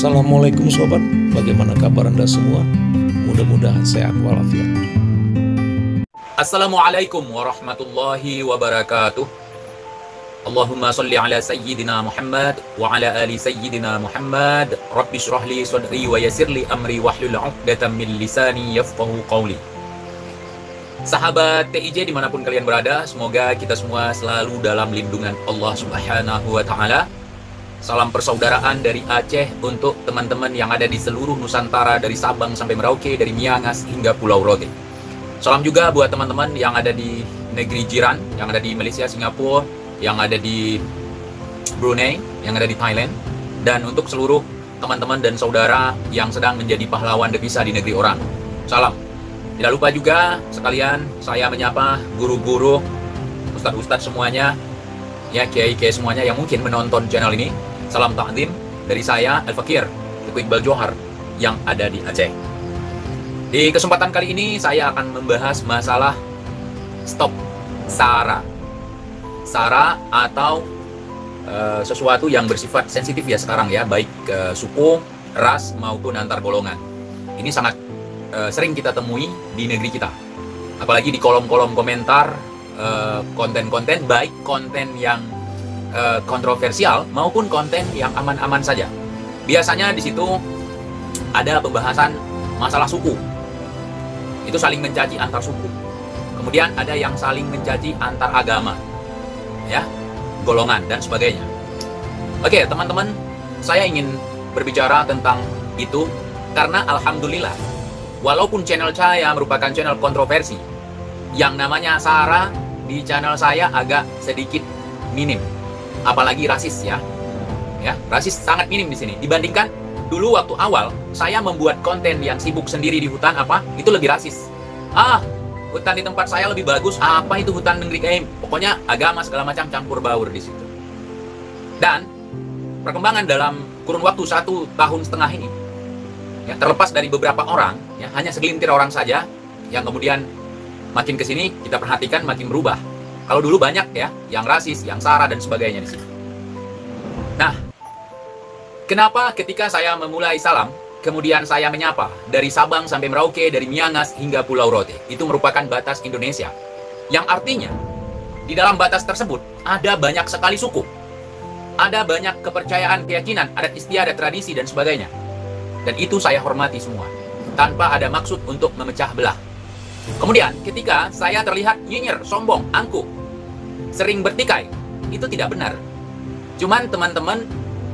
Assalamualaikum sobat, bagaimana kabar Anda semua? Mudah-mudahan sehat walafiat. Assalamualaikum warahmatullahi wabarakatuh. Allahumma salli ala sayyidina Muhammad wa ala ali sayyidina Muhammad. Rabbi shrah li sadri wa yassir li amri wahlul 'uqdatam min lisani yafqahu qawli. Sahabat TIJ dimanapun kalian berada, semoga kita semua selalu dalam lindungan Allah Subhanahu wa Ta'ala. Salam persaudaraan dari Aceh untuk teman-teman yang ada di seluruh Nusantara, dari Sabang sampai Merauke, dari Miangas hingga Pulau Rote. Salam juga buat teman-teman yang ada di negeri jiran, yang ada di Malaysia, Singapura, yang ada di Brunei, yang ada di Thailand, dan untuk seluruh teman-teman dan saudara yang sedang menjadi pahlawan devisa di negeri orang. Salam. Tidak lupa juga sekalian saya menyapa guru-guru, ustadz-ustadz semuanya, ya kiai-kiai semuanya yang mungkin menonton channel ini. Salam takdim dari saya Al-Fakir Teguh Iqbal Johar yang ada di Aceh. Di kesempatan kali ini saya akan membahas masalah stop SARA. SARA atau sesuatu yang bersifat sensitif ya sekarang ya, baik suku, ras maupun antar golongan. Ini sangat sering kita temui di negeri kita. Apalagi di kolom-kolom komentar konten-konten, baik konten yang kontroversial maupun konten yang aman-aman saja. Biasanya di situ ada pembahasan masalah suku. Itu saling mencaci antar suku. Kemudian ada yang saling mencaci antar agama, ya, golongan dan sebagainya. Oke, teman-teman, saya ingin berbicara tentang itu karena alhamdulillah, walaupun channel saya merupakan channel kontroversi, yang namanya SARA di channel saya agak sedikit minim. Apalagi rasis ya. Ya, rasis sangat minim di sini. Dibandingkan dulu waktu awal saya membuat konten yang sibuk sendiri di hutan itu lebih rasis. Hutan di tempat saya lebih bagus. Apa itu hutan negeri pokoknya agama segala macam campur baur di situ. Dan perkembangan dalam kurun waktu 1,5 tahun ini, ya, terlepas dari beberapa orang, ya, hanya segelintir orang saja yang kemudian makin kesini kita perhatikan makin berubah. Kalau dulu banyak ya yang rasis, yang SARA dan sebagainya di sini. Nah, kenapa ketika saya memulai salam, kemudian saya menyapa dari Sabang sampai Merauke, dari Miangas hingga Pulau Rote, itu merupakan batas Indonesia. Yang artinya di dalam batas tersebut ada banyak sekali suku, ada banyak kepercayaan, keyakinan, adat istiadat, tradisi dan sebagainya. Dan itu saya hormati semua, tanpa ada maksud untuk memecah belah. Kemudian ketika saya terlihat nyinyir, sombong, angkuh, sering bertikai, itu tidak benar. Cuman teman-teman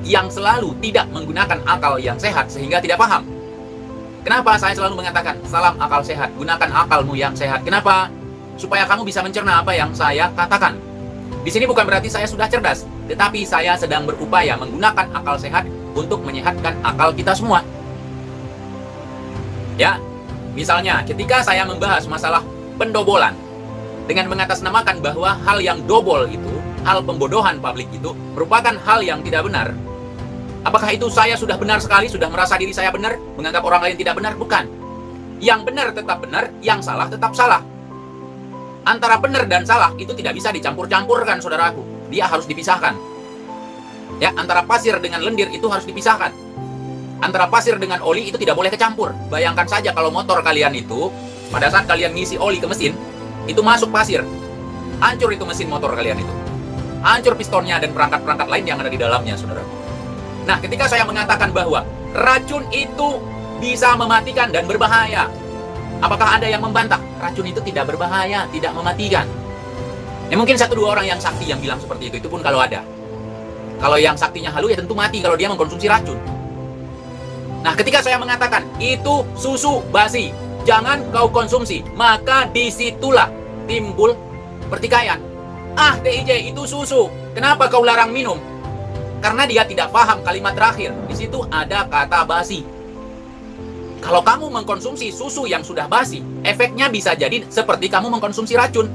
yang selalu tidak menggunakan akal yang sehat sehingga tidak paham. Kenapa saya selalu mengatakan salam akal sehat, gunakan akalmu yang sehat? Kenapa? Supaya kamu bisa mencerna apa yang saya katakan. Di sini bukan berarti saya sudah cerdas, tetapi saya sedang berupaya menggunakan akal sehat untuk menyehatkan akal kita semua. Ya, misalnya ketika saya membahas masalah pendobolan dengan mengatasnamakan bahwa hal yang dobol itu, hal pembodohan publik itu merupakan hal yang tidak benar. Apakah itu saya sudah benar sekali, sudah merasa diri saya benar, menganggap orang lain tidak benar? Bukan. Yang benar tetap benar, yang salah tetap salah. Antara benar dan salah itu tidak bisa dicampur-campurkan, saudaraku. Dia harus dipisahkan. Ya, antara pasir dengan lendir itu harus dipisahkan. Antara pasir dengan oli itu tidak boleh kecampur. Bayangkan saja kalau motor kalian itu, pada saat kalian ngisi oli ke mesin, itu masuk pasir. Hancur itu mesin motor kalian itu. Hancur pistonnya dan perangkat-perangkat lain yang ada di dalamnya, saudara. Nah, ketika saya mengatakan bahwa racun itu bisa mematikan dan berbahaya, apakah ada yang membantah? Racun itu tidak berbahaya, tidak mematikan. Ya, mungkin 1-2 orang yang sakti yang bilang seperti itu pun kalau ada. Kalau yang saktinya halu ya tentu mati kalau dia mengkonsumsi racun. Nah, ketika saya mengatakan itu susu basi, jangan kau konsumsi, maka disitulah timbul pertikaian. TIJ itu susu, kenapa kau larang minum? Karena dia tidak paham kalimat terakhir. Di situ ada kata basi. Kalau kamu mengkonsumsi susu yang sudah basi, efeknya bisa jadi seperti kamu mengkonsumsi racun.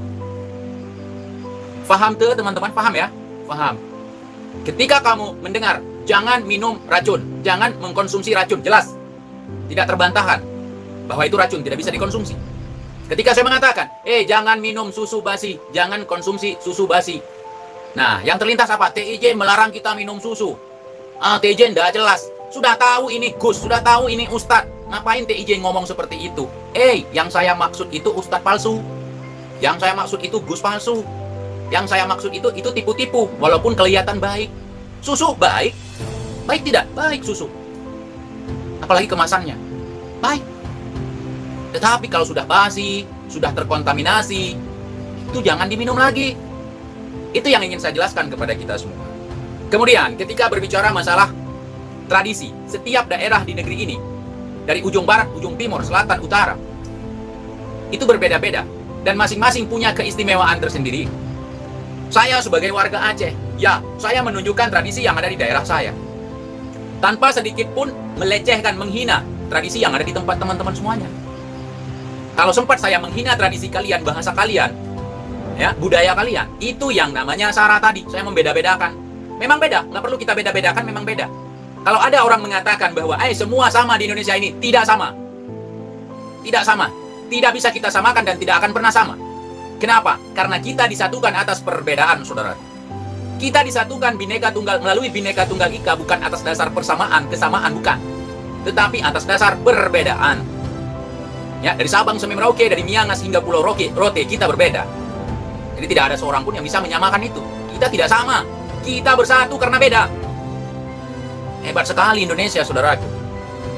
Paham tuh teman-teman? Paham ya? Paham. Ketika kamu mendengar jangan minum racun, jangan mengkonsumsi racun, jelas tidak terbantahkan bahwa itu racun, tidak bisa dikonsumsi. Ketika saya mengatakan, jangan minum susu basi, jangan konsumsi susu basi. Nah, yang terlintas apa? TIJ melarang kita minum susu. TIJ tidak jelas. Sudah tahu ini Gus, sudah tahu ini Ustadz. Ngapain TIJ ngomong seperti itu? Yang saya maksud itu Ustadz palsu. Yang saya maksud itu Gus palsu. Yang saya maksud itu tipu-tipu, walaupun kelihatan baik. Susu baik. Baik tidak? Baik susu. Apalagi kemasannya. Baik. Tetapi kalau sudah basi, sudah terkontaminasi, itu jangan diminum lagi. Itu yang ingin saya jelaskan kepada kita semua. Kemudian, ketika berbicara masalah tradisi, setiap daerah di negeri ini, dari ujung barat, ujung timur, selatan, utara, itu berbeda-beda. Dan masing-masing punya keistimewaan tersendiri. Saya sebagai warga Aceh, ya, saya menunjukkan tradisi yang ada di daerah saya. Tanpa sedikit pun melecehkan, menghina tradisi yang ada di tempat teman-teman semuanya. Kalau sempat saya menghina tradisi kalian, bahasa kalian, ya, budaya kalian, itu yang namanya sara tadi. Saya membeda-bedakan. Memang beda, nggak perlu kita beda-bedakan, memang beda. Kalau ada orang mengatakan bahwa semua sama di Indonesia ini, tidak sama. Tidak sama. Tidak bisa kita samakan dan tidak akan pernah sama. Kenapa? Karena kita disatukan atas perbedaan, saudara. Kita disatukan melalui Bhinneka Tunggal Ika, bukan atas dasar persamaan, kesamaan, bukan. Tetapi atas dasar perbedaan. Ya, dari Sabang sampai Merauke, dari Miangas hingga Pulau Rote, kita berbeda. Jadi tidak ada seorang pun yang bisa menyamakan itu. Kita tidak sama. Kita bersatu karena beda. Hebat sekali Indonesia, saudaraku.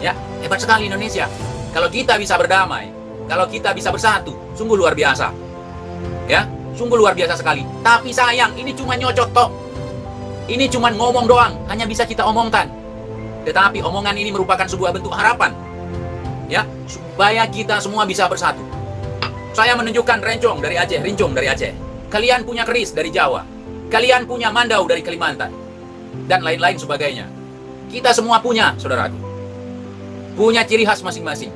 Ya, hebat sekali Indonesia. Kalau kita bisa berdamai, kalau kita bisa bersatu, sungguh luar biasa. Ya, sungguh luar biasa sekali. Tapi sayang, ini cuma nyocot toh. Ini cuma ngomong doang, hanya bisa kita omongkan. Tetapi omongan ini merupakan sebuah bentuk harapan. Ya, supaya kita semua bisa bersatu. Saya menunjukkan rincong dari Aceh. Kalian punya keris dari Jawa. Kalian punya mandau dari Kalimantan. Dan lain-lain sebagainya. Kita semua punya, saudaraku. Punya ciri khas masing-masing.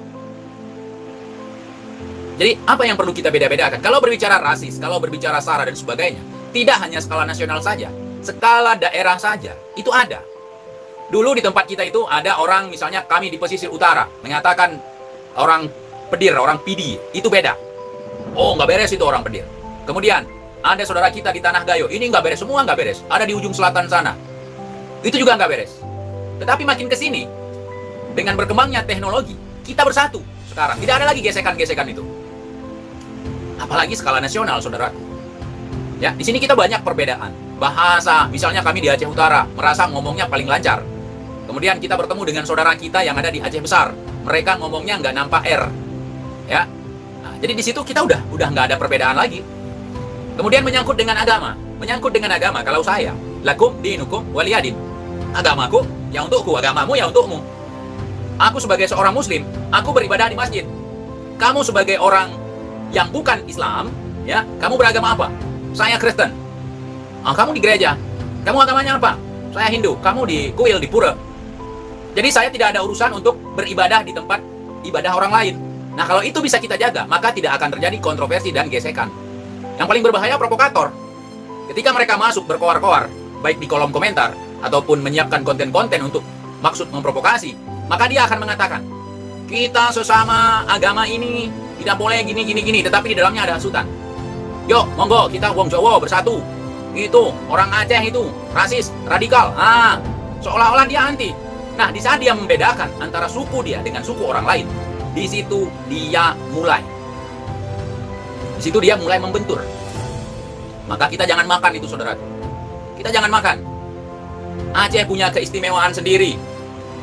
Jadi, apa yang perlu kita beda-bedakan? Kalau berbicara rasis, kalau berbicara sara dan sebagainya, tidak hanya skala nasional saja, skala daerah saja, itu ada. Dulu di tempat kita itu ada orang, misalnya kami di pesisir utara, mengatakan orang Pedir, orang Pidi, itu beda. Oh, nggak beres itu orang Pedir. Kemudian, ada saudara kita di Tanah Gayo, ini nggak beres, semua nggak beres. Ada di ujung selatan sana, itu juga nggak beres. Tetapi makin ke sini, dengan berkembangnya teknologi, kita bersatu sekarang. Tidak ada lagi gesekan-gesekan itu. Apalagi skala nasional, saudaraku. Ya, di sini kita banyak perbedaan. Bahasa, misalnya kami di Aceh Utara, merasa ngomongnya paling lancar. Kemudian kita bertemu dengan saudara kita yang ada di Aceh Besar. Mereka ngomongnya nggak nampak R. Ya. Nah, jadi di situ kita udah nggak ada perbedaan lagi. Kemudian menyangkut dengan agama. Kalau saya, lakum dinukum waliyadin. Agamaku ya untukku, agamamu ya untukmu. Aku sebagai seorang muslim, aku beribadah di masjid. Kamu sebagai orang yang bukan Islam, ya, kamu beragama apa? Saya Kristen. Kamu di gereja. Kamu agamanya apa? Saya Hindu. Kamu di kuil, di pura. Jadi saya tidak ada urusan untuk beribadah di tempat ibadah orang lain. Nah, kalau itu bisa kita jaga, maka tidak akan terjadi kontroversi dan gesekan. Yang paling berbahaya provokator. Ketika mereka masuk berkoar-koar, baik di kolom komentar ataupun menyiapkan konten-konten untuk maksud memprovokasi, maka dia akan mengatakan, kita sesama agama ini tidak boleh gini, tetapi di dalamnya ada hasutan. Yuk, monggo kita wong Jawa bersatu. Itu orang Aceh itu rasis, radikal. Seolah-olah dia anti. Nah, di saat dia membedakan antara suku dia dengan suku orang lain, di situ dia mulai membentur. Maka kita jangan makan itu, saudara. Kita jangan makan. Aceh punya keistimewaan sendiri.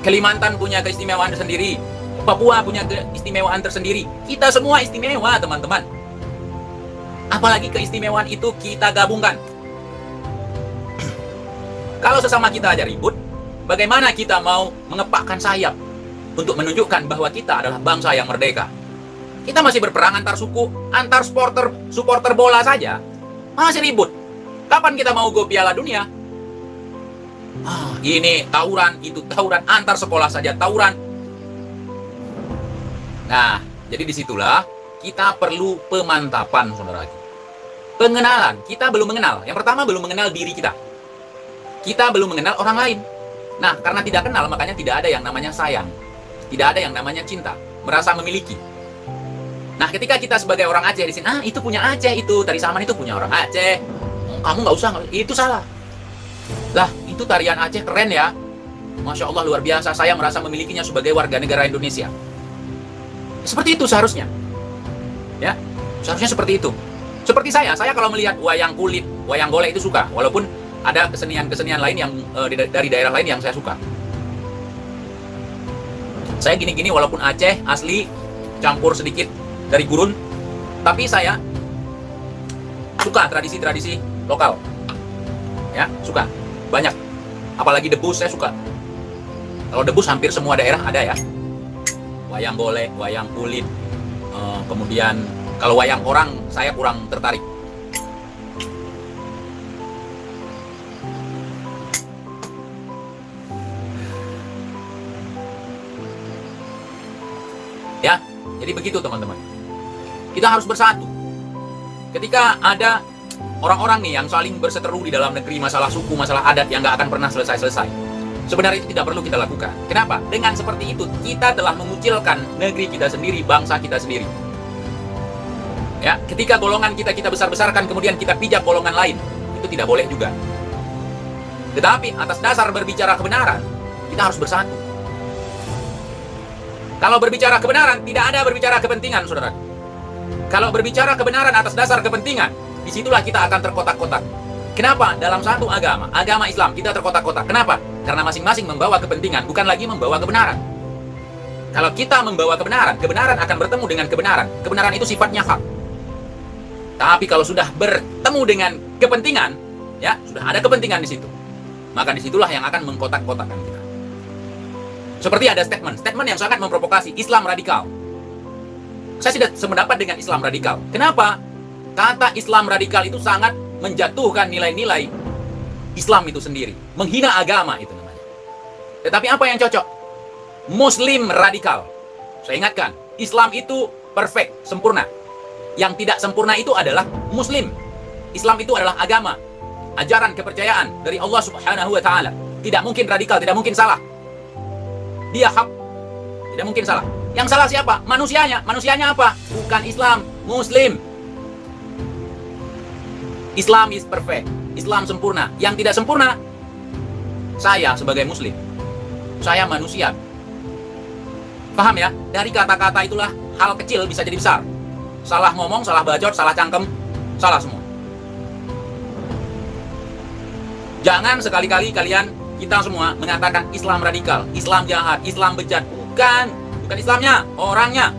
Kalimantan punya keistimewaan sendiri. Papua punya keistimewaan tersendiri. Kita semua istimewa, teman-teman. Apalagi keistimewaan itu kita gabungkan. Kalau sesama kita aja ribut, bagaimana kita mau mengepakkan sayap untuk menunjukkan bahwa kita adalah bangsa yang merdeka? Kita masih berperang antar suku, antar supporter bola saja. Masih ribut. Kapan kita mau go Piala Dunia? Ini tawuran, itu tawuran, antar sekolah saja tawuran. Nah, jadi disitulah kita perlu pemantapan, saudara. Pengenalan, kita belum mengenal. Yang pertama, belum mengenal diri kita. Kita belum mengenal orang lain. Nah, karena tidak kenal, makanya tidak ada yang namanya sayang. Tidak ada yang namanya cinta. Merasa memiliki. Nah, ketika kita sebagai orang Aceh di sini, itu punya Aceh, itu Tari Saman itu punya orang Aceh. Kamu nggak usah, itu salah. Lah, itu tarian Aceh keren ya. Masya Allah, luar biasa, saya merasa memilikinya sebagai warga negara Indonesia. Seperti itu seharusnya. Ya, seharusnya seperti itu. Seperti saya kalau melihat wayang kulit, wayang golek itu suka, walaupun ada kesenian-kesenian lain yang dari daerah lain yang saya suka. Saya gini-gini walaupun Aceh asli, campur sedikit dari gurun, tapi saya suka tradisi-tradisi lokal. Ya, suka. Banyak. Apalagi debus saya suka. Kalau debus hampir semua daerah ada ya. Wayang golek, wayang kulit, kemudian kalau wayang orang saya kurang tertarik. Ya, jadi begitu teman-teman. Kita harus bersatu. Ketika ada orang-orang nih yang saling berseteru di dalam negeri masalah suku, masalah adat yang nggak akan pernah selesai-selesai. Sebenarnya itu tidak perlu kita lakukan. Kenapa? Dengan seperti itu kita telah mengucilkan negeri kita sendiri, bangsa kita sendiri. Ya, ketika golongan kita besar-besarkan kemudian kita pijak golongan lain, itu tidak boleh juga. Tetapi atas dasar berbicara kebenaran, kita harus bersatu. Kalau berbicara kebenaran, tidak ada berbicara kepentingan, saudara. Kalau berbicara kebenaran atas dasar kepentingan, disitulah kita akan terkotak-kotak. Kenapa? Dalam satu agama Islam, kita terkotak-kotak. Kenapa? Karena masing-masing membawa kepentingan, bukan lagi membawa kebenaran. Kalau kita membawa kebenaran, kebenaran akan bertemu dengan kebenaran. Kebenaran itu sifatnya hak. Tapi kalau sudah bertemu dengan kepentingan, ya sudah ada kepentingan di situ, maka disitulah yang akan mengkotak-kotakkan kita. Seperti ada statement yang sangat memprovokasi, Islam radikal. Saya tidak sependapat dengan Islam radikal. Kenapa? Kata Islam radikal itu sangat menjatuhkan nilai-nilai Islam itu sendiri. Menghina agama itu namanya. Tetapi apa yang cocok? Muslim radikal. Saya ingatkan, Islam itu perfect, sempurna. Yang tidak sempurna itu adalah Muslim. Islam itu adalah agama, ajaran kepercayaan dari Allah Subhanahu wa Ta'ala. Tidak mungkin radikal, tidak mungkin salah. Dia hak, tidak mungkin salah. Yang salah siapa? Manusianya. Manusianya apa? Bukan Islam, Muslim. Islam is perfect, Islam sempurna. Yang tidak sempurna, saya sebagai Muslim, saya manusia. Paham ya? Dari kata-kata itulah hal kecil bisa jadi besar. Salah ngomong, salah bacot, salah cangkem, salah semua. Jangan sekali-kali kalian, kita semua mengatakan Islam radikal, Islam jahat, Islam bejat. Bukan Islamnya, orangnya.